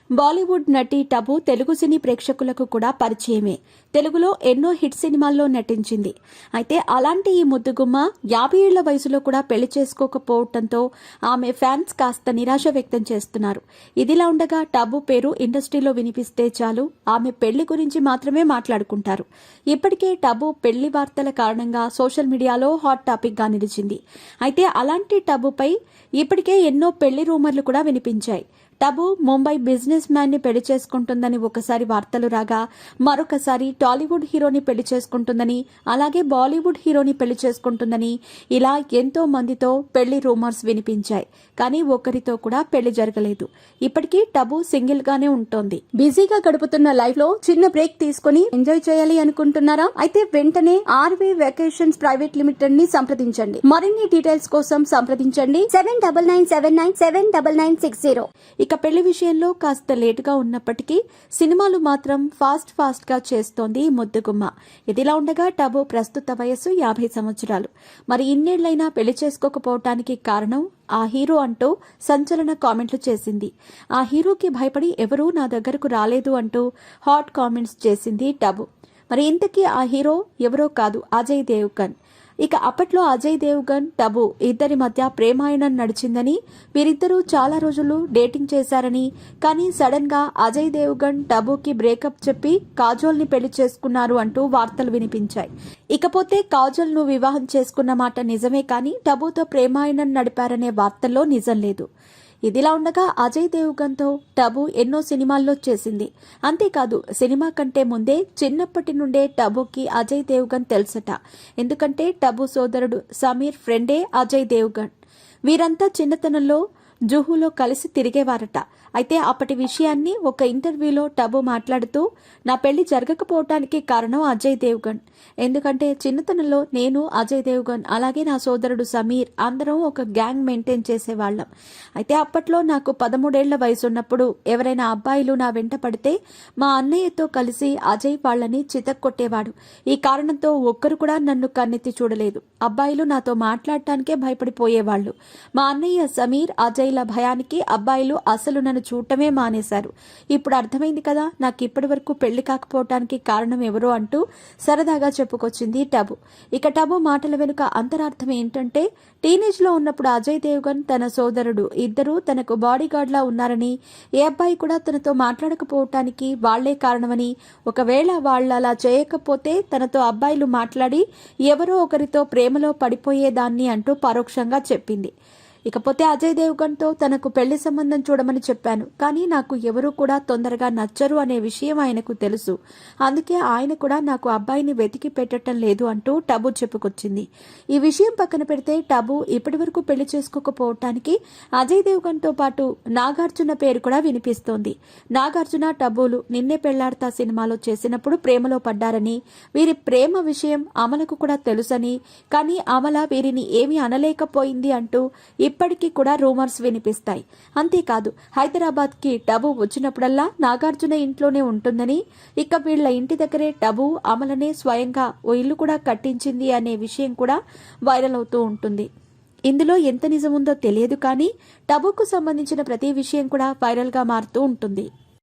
బాలీవుడ్ నటి టబు తెలుగు సినీ ప్రేక్షకులకు కూడా పరిచయమే. తెలుగులో ఎన్నో హిట్ సినిమాల్లో నటించింది. అయితే అలాంటి ఈ ముద్దుగుమ్మ 50 ఏళ్ల వయసులో కూడా పెళ్లి చేసుకోకపోవడంతో ఆమె ఫ్యాన్స్ కాస్త నిరాశ వ్యక్తం చేస్తున్నారు. ఇదిలా ఉండగా టబు పేరు ఇండస్ట్రీలో వినిపిస్తే చాలు ఆమె పెళ్లి గురించి మాత్రమే మాట్లాడుకుంటారు. ఇప్పటికే టబు పెళ్లి వార్తల కారణంగా సోషల్ మీడియాలో హాట్ టాపిక్ గా నిలిచింది. అయితే అలాంటి టబుపై ఇప్పటికే ఎన్నో పెళ్లి రూమర్లు కూడా వినిపించాయి. టబు ముంబై బిజినెస్ మ్యాన్ ని పెళ్లి చేసుకుంటుందని ఒకసారి వార్తలు రాగా, మరొకసారి టాలీవుడ్ హీరోని పెళ్లి చేసుకుంటుందని, అలాగే బాలీవుడ్ హీరోని పెళ్లి చేసుకుంటుందని ఇలా ఎంతో మందితో పెళ్లి రూమర్స్ వినిపించాయి. కానీ ఒక్కరితో కూడా పెళ్లి జరగలేదు. ఇప్పటికీ టబు సింగిల్ గానే ఉంటోంది. బిజీగా గడుపుతున్న లైఫ్ లో చిన్న బ్రేక్ తీసుకుని ఎంజాయ్ చేయాలి అనుకుంటున్నారా? అయితే వెంటనే ఆర్వే వెకేషన్స్ ప్రైవేట్ లిమిటెడ్ ని సంప్రదించండి. మరిన్ని డీటెయిల్స్ కోసం సంప్రదించండి 7997979960. ఇక పెళ్లి విషయంలో కాస్త లేటుగా ఉన్నప్పటికీ సినిమాలు మాత్రం ఫాస్ట్ గా చేస్తోంది ముద్దుగుమ్మ. ఇదిలా ఉండగా టబు ప్రస్తుత వయస్సు 50 సంవత్సరాలు. మరి ఇన్నేళ్లైనా పెళ్లి చేసుకోకపోవటానికి కారణం ఆ హీరో అంటూ సంచలన కామెంట్లు చేసింది. ఆ హీరోకి భయపడి ఎవరూ నా దగ్గరకు రాలేదు అంటూ హాట్ కామెంట్స్ చేసింది టబు. మరి ఇంతకీ ఆ హీరో ఎవరో కాదు, అజయ్ దేవ్గన్. ఇక అప్పట్లో అజయ్ దేవ్గన్ టబు ఇద్దరి మధ్య ప్రేమాయణం నడిచిందని, వీరిద్దరూ చాలా రోజులు డేటింగ్ చేశారని, కానీ సడన్ గా అజయ్ దేవ్గన్ టబుకి బ్రేకప్ చెప్పి కాజోల్ ని పెళ్లి చేసుకున్నారు అంటూ వార్తలు వినిపించాయి. ఇకపోతే కాజోల్ ను వివాహం చేసుకున్న మాట నిజమే, కానీ టబుతో ప్రేమాయణం నడిపారనే వార్తల్లో నిజం లేదు. ఇదిలా ఉండగా అజయ్ దేవ్గన్ తో టబు ఎన్నో సినిమాల్లో చేసింది. అంతేకాదు సినిమా కంటే ముందే చిన్నప్పటి నుండే టబుకి అజయ్ దేవ్గన్ తెలుసట. ఎందుకంటే టబు సోదరుడు సమీర్ ఫ్రెండే అజయ్ దేవ్గన్. వీరంతా చిన్నతనంలో జుహులో కలిసి తిరిగేవారట. అయితే అప్పటి విషయాన్ని ఒక ఇంటర్వ్యూలో టబు మాట్లాడుతూ, నా పెళ్లి జరగకపోవటానికి కారణం అజయ్ దేవ్గన్. ఎందుకంటే చిన్నతనంలో నేను, అజయ్ దేవ్గన్, అలాగే నా సోదరుడు సమీర్ అందరం ఒక గ్యాంగ్ మెయింటైన్ చేసేవాళ్లం. అయితే అప్పట్లో నాకు 13 ఏళ్ల వయసు ఉన్నప్పుడు ఎవరైనా అబ్బాయిలు నా వెంట పడితే మా అన్నయ్యతో కలిసి అజయ్ వాళ్లని చితక్కొట్టేవాడు. ఈ కారణంతో ఒక్కరు కూడా నన్ను కన్నెత్తి చూడలేదు. అబ్బాయిలు నాతో మాట్లాడటానికే భయపడిపోయేవాళ్లు. మా అన్నయ్య సమీర్, అజయ్ ల భయానికి అబ్బాయిలు అసలు నన్ను చూడటమే మానేశారు. ఇప్పుడు అర్థమైంది కదా నాకు ఇప్పటి వరకు పెళ్లి కాకపోవటానికి కారణం ఎవరో అంటూ సరదాగా చెప్పుకొచ్చింది టబు. ఇక టబు మాటల వెనుక అంతరార్థం ఏంటంటే, టీనేజ్ లో ఉన్నప్పుడు అజయ్ దేవ్గన్ తన సోదరుడు ఇద్దరూ తనకు బాడీ గార్డ్ లా ఉన్నారని, ఏ అబ్బాయి కూడా తనతో మాట్లాడకపోవటానికి వాళ్లే కారణమని, ఒకవేళ వాళ్ళు అలా చేయకపోతే తనతో అబ్బాయిలు మాట్లాడి ఎవరో ఒకరితో ప్రేమలో పడిపోయేదాన్ని అంటూ పరోక్షంగా చెప్పింది. ఇకపోతే అజయ్ దేవ్గన్ తో తనకు పెళ్లి సంబంధం చూడమని చెప్పాను, కానీ నాకు ఎవరూ కూడా తొందరగా నచ్చరు అనే విషయం ఆయనకు తెలుసు. అందుకే ఆయన కూడా నాకు అబ్బాయిని వెతికి పెట్టడం లేదు అంటూ టబు చెప్పుకొచ్చింది. ఈ విషయం పక్కన పెడితే టబు ఇప్పటి వరకు పెళ్లి చేసుకోకపోవటానికి అజయ్ దేవ్గన్ తో పాటు నాగార్జున పేరు కూడా వినిపిస్తోంది. నాగార్జున టబులు నిన్నే పెళ్లాడతా సినిమాలో చేసినప్పుడు ప్రేమలో పడ్డారని, వీరి ప్రేమ విషయం అమలకు కూడా తెలుసని, కానీ అమల వీరిని ఏమీ అనలేకపోయింది అంటూ ఇప్పటికీ కూడా రూమర్స్ వినిపిస్తాయి. అంతేకాదు హైదరాబాద్ కి టబు వచ్చినప్పుడల్లా నాగార్జున ఇంట్లోనే ఉంటుందని, ఇక వీళ్ల ఇంటి దగ్గరే టబు అమలనే స్వయంగా ఓ ఇల్లు కూడా కట్టించింది అనే విషయం కూడా వైరల్ అవుతూ ఉంటుంది. ఇందులో ఎంత నిజముందో తెలియదు, కానీ టబుకు సంబంధించిన ప్రతి విషయం కూడా వైరల్ గా మారుతూ ఉంటుంది.